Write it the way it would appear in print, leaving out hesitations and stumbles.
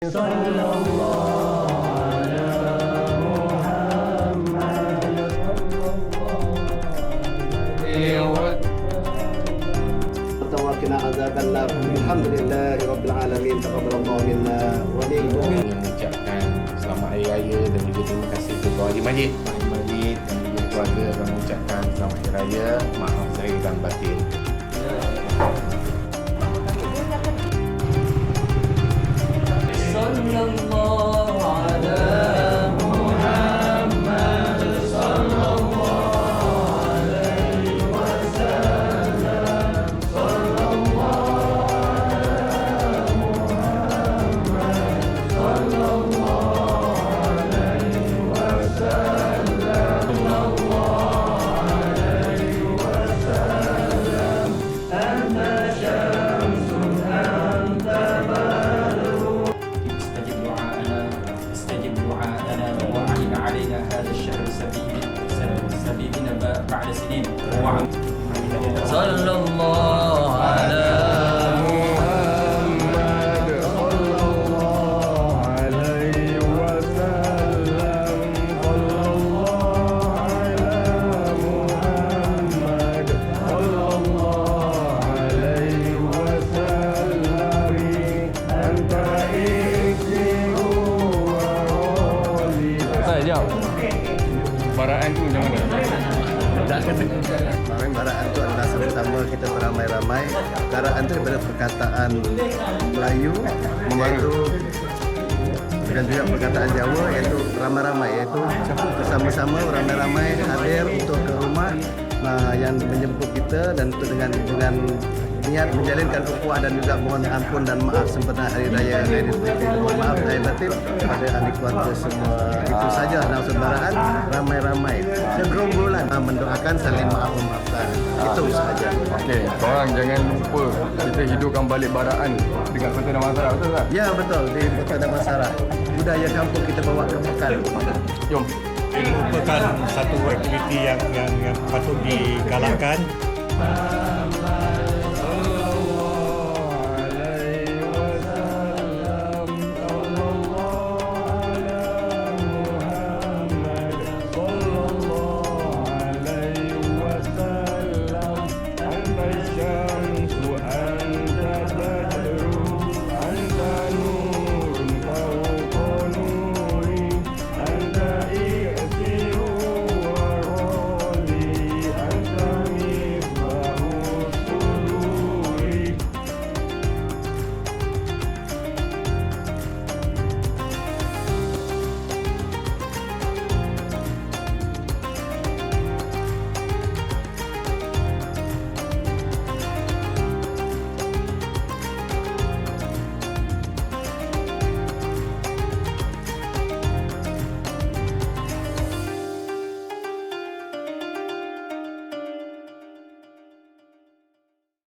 وقنا عذاب النار. Alhamdulillahirabbil alamin. Taqabbalallahu minna wa minkum. Mengucapkan selamat hari raya dan juga terima kasih kepada Haji Majid dan juga keluarga dan mengucapkan selamat hari raya, maaf zahir dan batin. Sallallahu ala Muhammad sallallahu alaihi wasallam. Sallallahu ala Muhammad sallallahu alaihi wasallam. Sallallahu alaihi wasallam. Anta syamsun anta badrun. استجب دعاءنا وأعن علينا هذا الشهر السبيل بعد سنين. صلى الله على محمد صلى الله عليه وسلم. صلى الله على محمد صلى الله عليه وسلم. أنت baraan tu macam mana? Baraan itu adalah sama-sama kita beramai-ramai. Baraan itu daripada perkataan Melayu iaitu dan juga perkataan Jawa iaitu ramai-ramai, iaitu bersama-sama ramai-ramai hadir untuk ke rumah yang menjemput kita dan untuk dengan niat menjalinkan ukhuwah dan juga mohon ampun dan maaf sempena hari raya Aidilfitri. Mohon maaf lahir batin kepada ahli keluarga semua. Itu saja maksud baraan ramai-ramai segerombolan mendoakan saling maaf memaafkan. Itu saja. Okey, korang jangan lupa kita hidupkan balik baraan dekat Kota Damansara, betul tak? Ya betul, di Kota Damansara. Budaya kampung kita bawa ke Pekan. Jom. Ini merupakan satu aktiviti yang patut digalakkan.